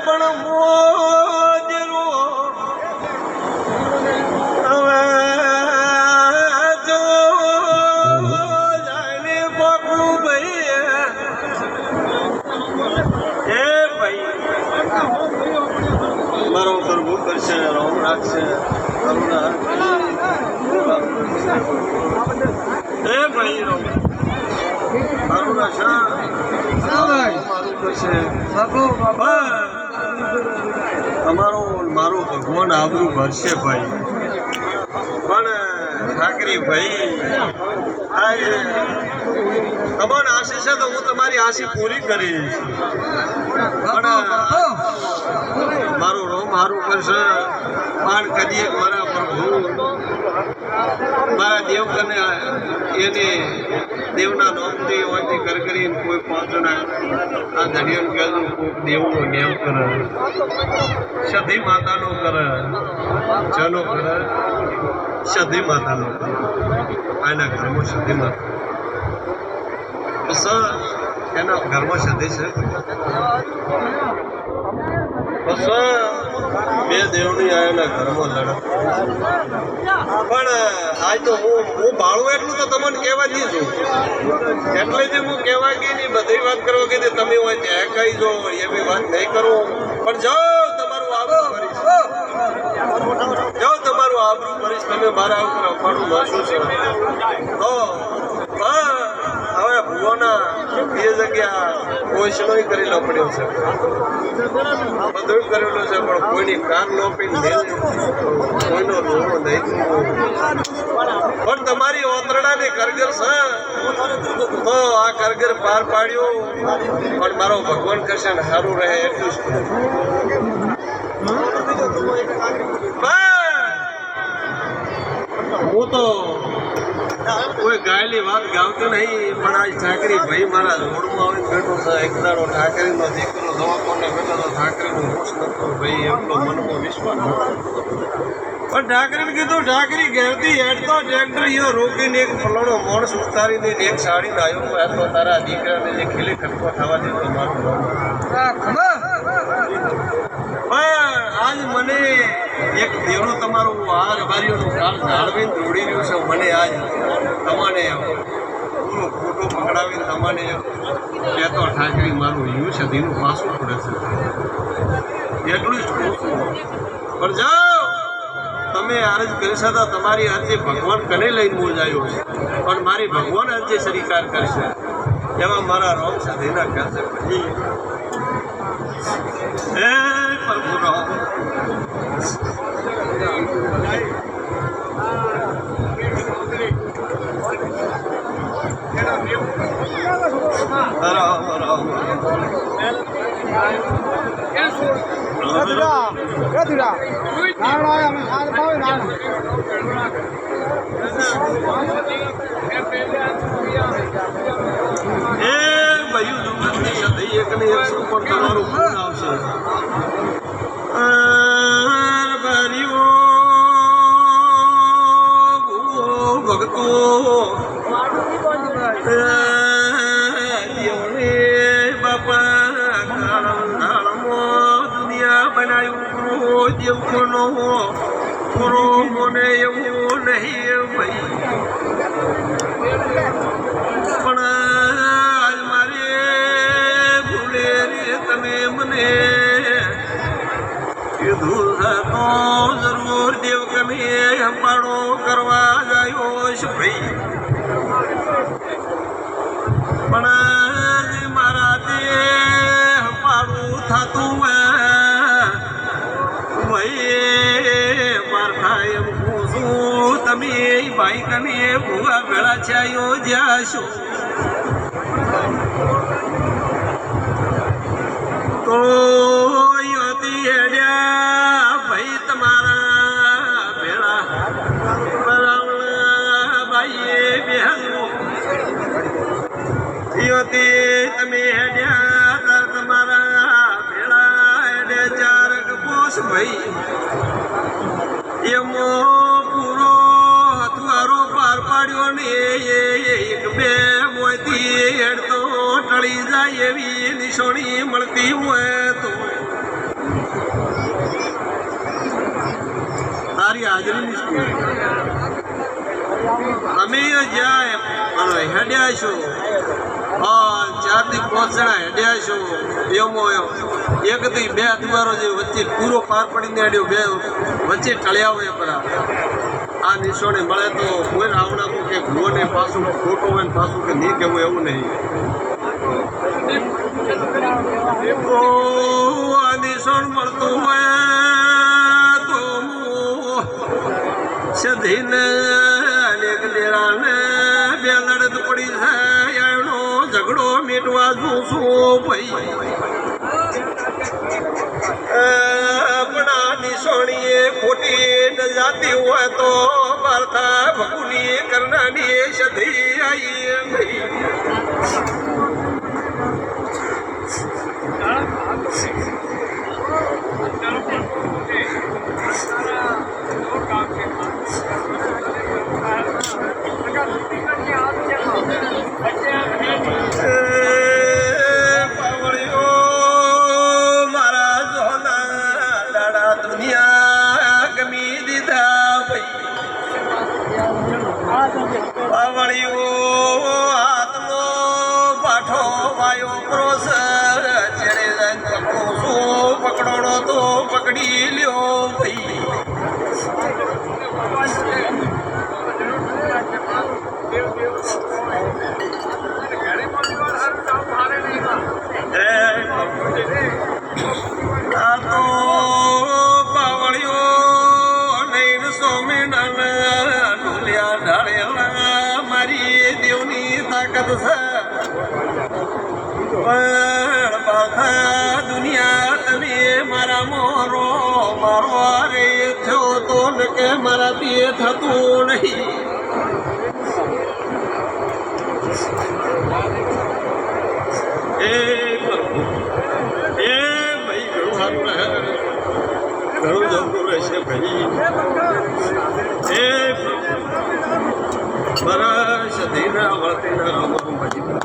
પણ મોજરો હવે જો જાણે કોકનું ભાઈ એ ભાઈ મારો કરવું કરશે રોમ રાખશે કરુણા એ ભાઈ રોમ કરુણા શા મારું કરશે મારો ભગવાન આબરૂ ભરશે ભાઈ પણ ઠાકરી ભાઈ તમારી આશી છે તો હું તમારી આશી પૂરી કરીશ પણ મારું રોમ હારું કરશે પણ કદી મારા પ્રભુ મારા દેવ કને એને દેવના નોમથી હોયથી કરીને કોઈ પહોંચના આ ધડિયન ગયેલું કોઈક દેવનો નેમ કરે સધી માતાનો કરે ચલો કરે સધી માતાનો કરે આના ઘરમાં સધી માતા બસ એના ઘરમાં સધી છે બસ બે દેવની આવેલા ઘરમાં લડત પણ આજ તો હું ભાળું એટલું તો તમને કહેવા દીધું એટલે જ હું કહેવા ગઈ નહીં બધી વાત કરવા ગઈ તમે હોય ત્યાં કહી દો એવી વાત નહીં કરો પણ જાઓ તમારું આબરૂ ભરીશ જાઓ તમારું આબરૂ ભરીશ તમે મારા ઉપર અફાળું વાંચું છે તો હવે ભુવોના એ જગ્યા કોઈશનો કરેલો પડ્યો છે બધું કરેલું છે પણ કોઈની કાન લોપીને કોઈનો રોવો નહીં પણ તમારી ઓતરડાની કરગર છે તો આ કરગર પાર પાડ્યું પણ મારો ભગવાન કરશે ને સારું રહે એટલું હું તો કોઈ ગાયલી વાત ગાવતો નહીં પણ આજ ઠાકરી ભાઈ મારા રોડમાં આવીને બેઠો છે એક દાડો ઠાકરીનો દીકરો દવાખાને બેઠો તો ઠાકરીનું હોશ નતો ભાઈ એટલો મનમાં વિશ્વાસ નતો પણ ઠાકરીને કીધું ઠાકરી ઘેરથી હેડતો ટ્રેક્ટર યો રોકીને એક ફલાણો માણસ ઉતારીને એક સાડીને આવ્યો આ તો તારા દીકરાને જે ખીલી ખટકો થવા દેતો મારું આજ મને એક દેવડો તમારું આ રબારીઓનું કાળ જાળવીને દોડી રહ્યું છે મને આજ તમારે પૂરો ફોટો પકડાવીને તમારે કહેતો ઠાકરી મારું યુ છે તેનું પાછું પડે છે એટલું જ કહું છું પણ જાઓ તમે આરજ કરી શકતા તમારી અરજી ભગવાન કને લઈને મોજાયો છે પણ મારી ભગવાન અરજી સ્વીકાર કરશે એવા મારા રોમ સાથેના કહેશે પછી હે પ્રભુ રામ તમારું ફોન આવશે ભગતો બાપા દુનિયા બનાવ્યું દેવકોનો થોડો મને એવું નહીં ભાઈ પણ આજ મારે ભૂલે રે તમે મને કીધું તો જરૂર દેવકને હંપાડો કરવા જાયો છે ભાઈ પણ મારા તે હંપાડું થતું ભાઈ મારખા એમ પૂછું તમે ભાઈ કને ભૂવા ભેળા છાયો જ્યાં છો તો ભાઈ તમારા ભેળા ભાઈ બેહતી તમે હેડ્યા તમારા ભેળા હેડે ચારક પોષ ભાઈ એમો પૂરો હથવારો પાર પાડ્યો ને એક બે મોયથી હેડતો ટળી જાય એવી નિશાની મળતી હોય તારી હાજરીની સ્કૂલ અમે જ્યાં અને હેડ્યા છો 4 થી 5 જણા હેડ્યા છો એમો એક થી 2 દિવારો જે વચ્ચે પૂરો પાર પડીને હેડ્યો 2 વચ્ચે ટળ્યા હોય પરા આ નિશાને મળે તો કોઈ રાવણાનું કે ભૂવને પાછું ખોટો હોય ને પાછું કે નહીં કહેવું એવું નહીં આ નિશાન મળતું હોય તો સધીને અનેક લેરાને બે લડત પડી છે એનો ઝઘડો મીટવા જોશું ભાઈ આપણા નિશાણીએ ખોટી ન જાતી હોય તો વાર્તા ભગુની કરનાની સધી આવી ભાઈ હાથનો પાઠો વાયો ક્રોસ ચડે જાય પકડોણો તો પકડી લ્યો ભાઈ આ તો પાવળીઓ નહીં સોમેના ઢોલિયા ઢાળેલા મારી દેવની તાકાત છે પણ બાધા દુનિયા તમે મારા મોરો મારો રે થયો તો ને કે મારાથી થતું નહીં એ ભાઈ ઘણું સારું રહે ઘણું જમતું રહેશે ભાઈ એ મારા સધીના વળતીના અમારું ભાઈ